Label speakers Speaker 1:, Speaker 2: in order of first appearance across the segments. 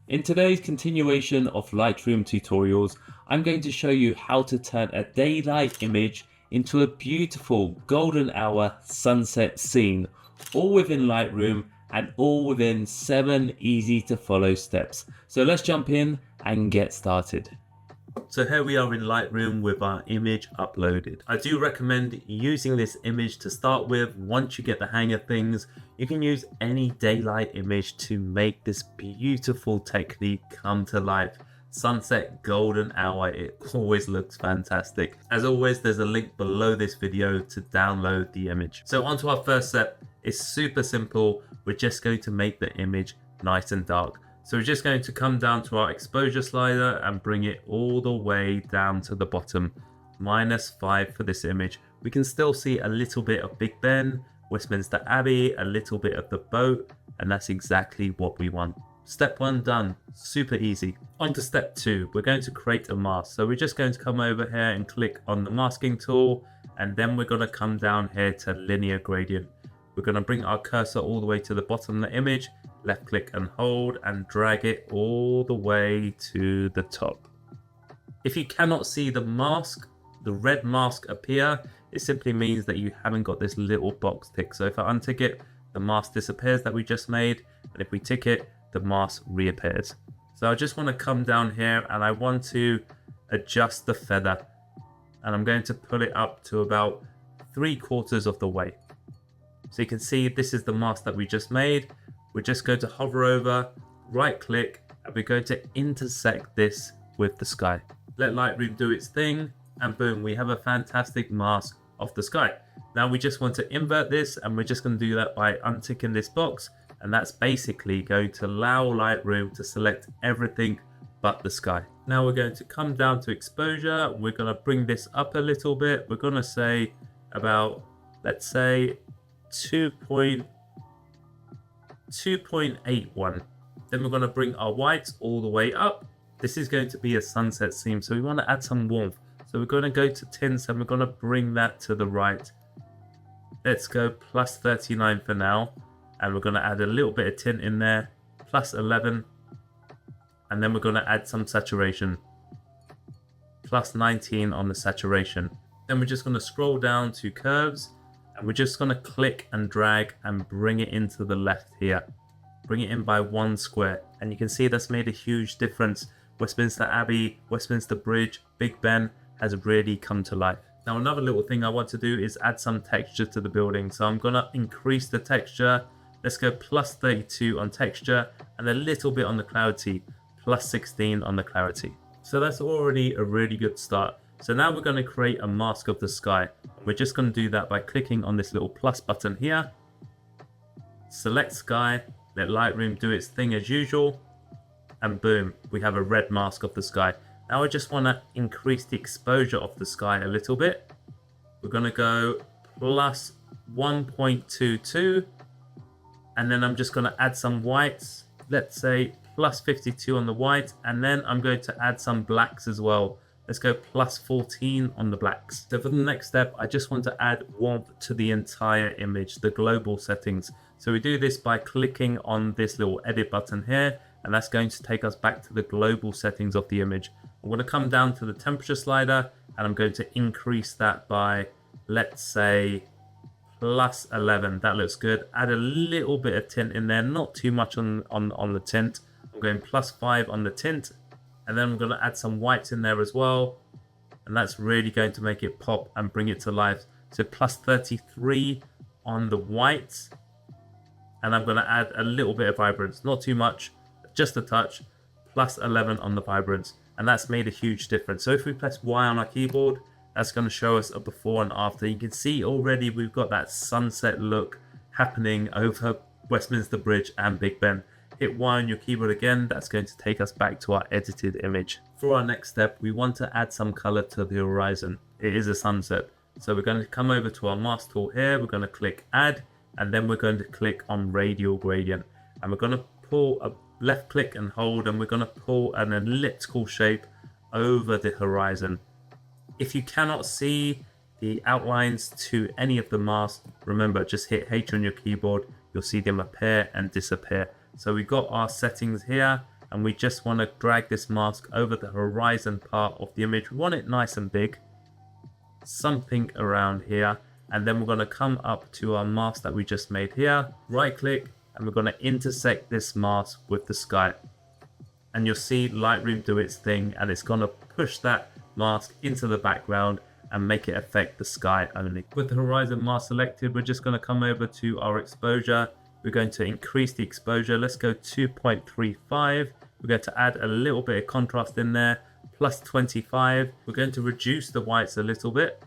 Speaker 1: In today's continuation of Lightroom tutorials, I'm going to show you how to turn a daylight image into a beautiful golden hour sunset scene, all within Lightroom and all within 7 easy to follow steps. So let's jump in and get started. So here we are in Lightroom with our image uploaded. I do recommend using this image to start with. Once you get the hang of things, you can use any daylight image to make this beautiful technique come to life. Sunset golden hour, it always looks fantastic. As always, there's a link below this video to download the image. So onto our first step. It's super simple. We're just going to make the image nice and dark. So we're just going to come down to our exposure slider and bring it all the way down to the bottom, -5 for this image. We can still see a little bit of Big Ben, Westminster Abbey, a little bit of the boat, and that's exactly what we want. Step 1 done, super easy. On to step 2, we're going to create a mask. So we're just going to come over here and click on the masking tool, and then we're going to come down here to linear gradient. We're going to bring our cursor all the way to the bottom of the image, left click and hold and drag it all the way to the top. If you cannot see the mask, the red mask appear, it simply means that you haven't got this little box ticked. So if I untick it, the mask disappears that we just made, and if we tick it, the mask reappears. So I just want to come down here and I want to adjust the feather, and I'm going to pull it up to about 3/4 of the way. So you can see this is the mask that we just made. We're just going to hover over, right click, and we're going to intersect this with the sky. Let Lightroom do its thing, and boom, we have a fantastic mask of the sky. Now we just want to invert this, and we're just going to do that by unticking this box, and that's basically going to allow Lightroom to select everything but the sky. Now we're going to come down to exposure. We're going to bring this up a little bit. We're going to say about, let's say, 2.81. Then we're going to bring our whites all the way up. This is going to be a sunset scene, so we want to add some warmth. So we're going to go to tints and we're going to bring that to the right. Let's go +39 for now, and we're going to add a little bit of tint in there, +11, and then we're going to add some saturation, +19 on the saturation. Then we're just going to scroll down to curves, and we're just going to click and drag and bring it into the left here. Bring it in by 1 square. And you can see that's made a huge difference. Westminster Abbey, Westminster Bridge, Big Ben has really come to life. Now another little thing I want to do is add some texture to the building. So I'm going to increase the texture. Let's go +32 on texture and a little bit on the clarity. +16 on the clarity. So that's already a really good start. So now we're going to create a mask of the sky. We're just going to do that by clicking on this little plus button here. Select sky, let Lightroom do its thing as usual, and boom, we have a red mask of the sky. Now I just want to increase the exposure of the sky a little bit. We're going to go +1.22, and then I'm just going to add some whites. Let's say +52 on the white, and then I'm going to add some blacks as well. Let's go +14 on the blacks. So for the next step, I just want to add warmth to the entire image, the global settings. So we do this by clicking on this little edit button here, and that's going to take us back to the global settings of the image. I'm going to come down to the temperature slider, and I'm going to increase that by, let's say, +11. That looks good. Add a little bit of tint in there, not too much on the tint. I'm going +5 on the tint. And then I'm going to add some whites in there as well. And that's really going to make it pop and bring it to life. So +33 on the whites. And I'm going to add a little bit of vibrance. Not too much, just a touch. +11 on the vibrance. And that's made a huge difference. So if we press Y on our keyboard, that's going to show us a before and after. You can see already we've got that sunset look happening over Westminster Bridge and Big Ben. Hit Y on your keyboard again, that's going to take us back to our edited image. For our next step, we want to add some color to the horizon. It is a sunset. So we're going to come over to our mask tool here, we're going to click add, and then we're going to click on radial gradient. And we're going to pull a left click and hold, and we're going to pull an elliptical shape over the horizon. If you cannot see the outlines to any of the masks, remember, just hit H on your keyboard, you'll see them appear and disappear. So we've got our settings here, and we just want to drag this mask over the horizon part of the image. We want it nice and big, something around here. And then we're going to come up to our mask that we just made here, right click, and we're going to intersect this mask with the sky. And you'll see Lightroom do its thing, and it's going to push that mask into the background and make it affect the sky only. With the horizon mask selected, we're just going to come over to our exposure. We're going to increase the exposure. Let's go 2.35. We're going to add a little bit of contrast in there, plus 25. We're going to reduce the whites a little bit.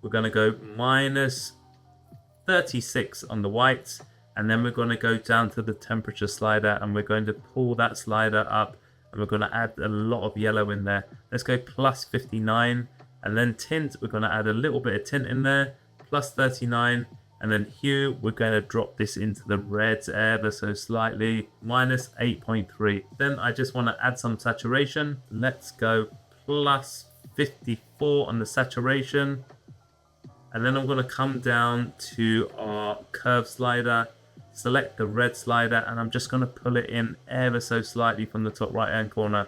Speaker 1: We're going to go minus 36 on the whites, and then we're going to go down to the temperature slider, and we're going to pull that slider up, and we're going to add a lot of yellow in there. Let's go plus 59, and then tint, we're going to add a little bit of tint in there, plus 39, and then hue, we're going to drop this into the reds ever so slightly, minus 8.3. Then I just want to add some saturation. Let's go plus 54 on the saturation. And then I'm going to come down to our curve slider, select the red slider, and I'm just going to pull it in ever so slightly from the top right hand corner.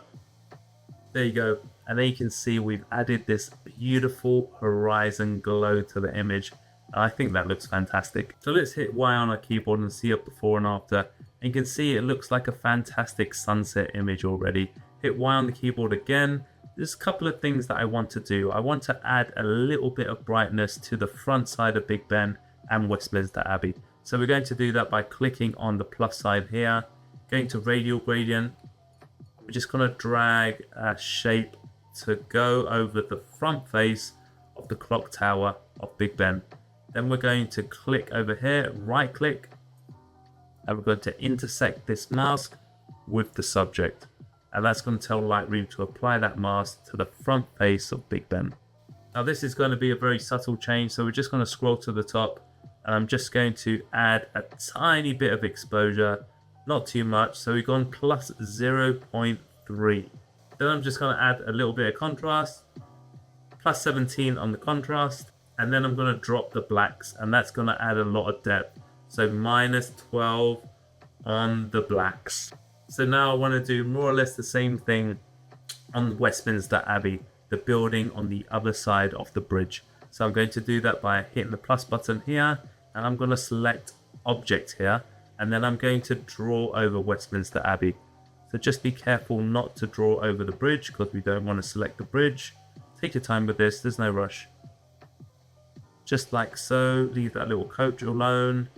Speaker 1: There you go. And then you can see we've added this beautiful horizon glow to the image. I think that looks fantastic. So let's hit Y on our keyboard and see a before and after. And you can see it looks like a fantastic sunset image already. Hit Y on the keyboard again. There's a couple of things that I want to do. I want to add a little bit of brightness to the front side of Big Ben and Westminster Abbey. So we're going to do that by clicking on the plus side here, going to radial gradient. We're just going to drag a shape to go over the front face of the clock tower of Big Ben. Then we're going to click over here, right click, and we're going to intersect this mask with the subject. And that's going to tell Lightroom to apply that mask to the front face of Big Ben. Now this is going to be a very subtle change, so we're just going to scroll to the top, and I'm just going to add a tiny bit of exposure, not too much, so we've gone plus 0.3. Then I'm just going to add a little bit of contrast, plus 17 on the contrast, and then I'm going to drop the blacks, and that's going to add a lot of depth, so minus 12 on the blacks. So now I want to do more or less the same thing on Westminster Abbey, the building on the other side of the bridge. So I'm going to do that by hitting the plus button here, and I'm going to select object here, and then I'm going to draw over Westminster Abbey. So just be careful not to draw over the bridge, because we don't want to select the bridge. Take your time with this, there's no rush. Just like so, leave that little coach alone.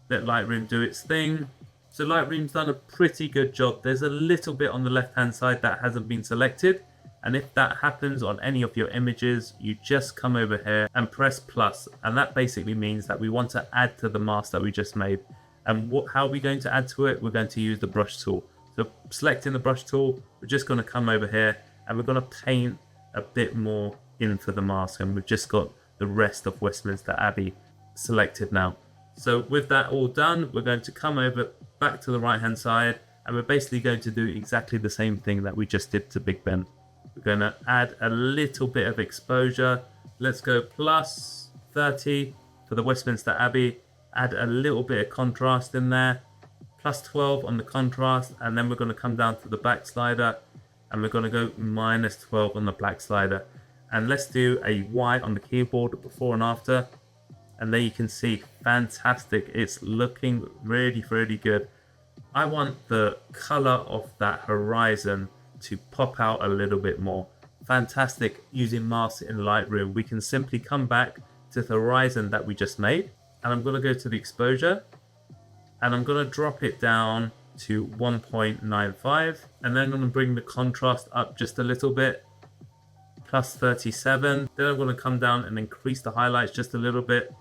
Speaker 1: Let Lightroom do its thing. So Lightroom's done a pretty good job. There's a little bit on the left hand side that hasn't been selected, and if that happens on any of your images, you just come over here and press plus, and that basically means that we want to add to the mask that we just made. And how are we going to add to it? We're going to use the brush tool. So selecting the brush tool, we're just going to come over here and we're going to paint a bit more into the mask, and we've just got the rest of Westminster Abbey selected now. So with that all done, we're going to come over back to the right hand side, and we're basically going to do exactly the same thing that we just did to Big Ben. We're going to add a little bit of exposure. Let's go plus 30 for the Westminster Abbey. Add a little bit of contrast in there. Plus 12 on the contrast, and then we're going to come down to the back slider, and we're going to go minus 12 on the black slider. And let's do a Y on the keyboard before and after. And there you can see, fantastic. It's looking really, really good. I want the color of that horizon to pop out a little bit more. Fantastic. Using masks in Lightroom, we can simply come back to the horizon that we just made, and I'm going to go to the exposure, and I'm going to drop it down to 1.95, and then I'm going to bring the contrast up just a little bit, plus 37. Then I'm going to come down and increase the highlights just a little bit.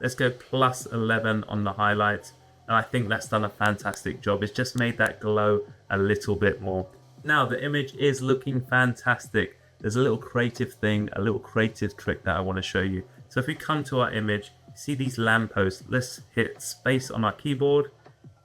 Speaker 1: Let's go plus 11 on the highlights, and I think that's done a fantastic job. It's just made that glow a little bit more. Now the image is looking fantastic. There's a little creative thing, a little creative trick that I want to show you. So if we come to our image, see these lampposts. Let's hit space on our keyboard,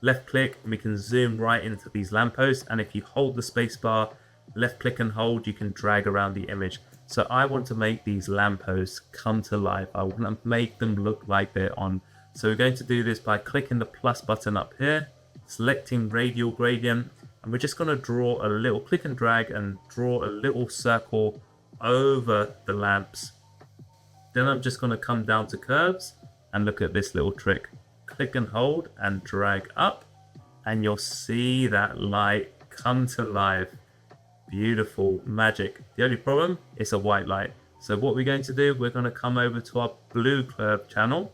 Speaker 1: left click, and we can zoom right into these lampposts. And if you hold the space bar, left click and hold, you can drag around the image. So I want to make these lampposts come to life. I want to make them look like they're on. So we're going to do this by clicking the plus button up here, selecting radial gradient, and we're just going to draw a little, click and drag and draw a little circle over the lamps. Then I'm just going to come down to curves and look at this little trick. Click and hold and drag up, and you'll see that light come to life. Beautiful magic. The only problem is a white light. So what we're going to do, we're going to come over to our blue curve channel.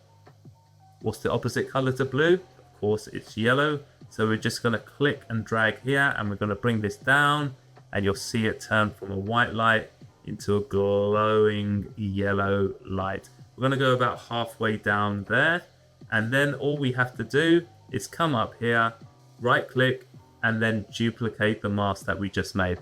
Speaker 1: What's the opposite color to blue? Of course, it's yellow. So we're just going to click and drag here, and we're going to bring this down, and you'll see it turn from a white light into a glowing yellow light. We're going to go about halfway down there, and then all we have to do is come up here, right click, and then duplicate the mask that we just made.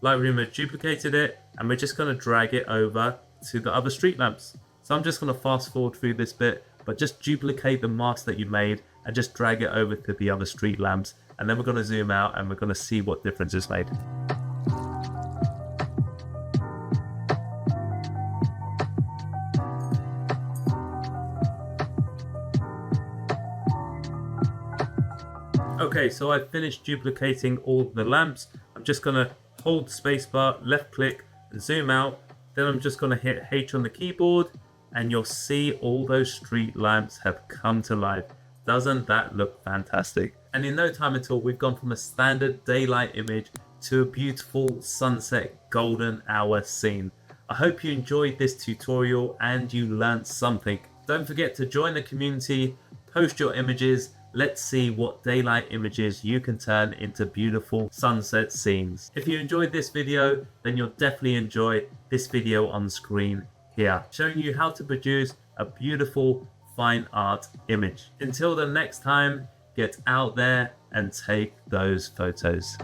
Speaker 1: Lightroom has duplicated it, and we're just going to drag it over to the other street lamps. So I'm just going to fast forward through this bit, but just duplicate the mask that you made and just drag it over to the other street lamps, and then we're going to zoom out and we're going to see what difference it's made. Okay, so I've finished duplicating all the lamps. I'm just going to hold the spacebar, left click and zoom out. Then I'm just going to hit H on the keyboard, and you'll see all those street lamps have come to life. Doesn't that look fantastic? And in no time at all, we've gone from a standard daylight image to a beautiful sunset golden hour scene. I hope you enjoyed this tutorial and you learned something. Don't forget to join the community, post your images. Let's see what daylight images you can turn into beautiful sunset scenes. If you enjoyed this video, then you'll definitely enjoy this video on screen here, showing you how to produce a beautiful fine art image. Until the next time, get out there and take those photos.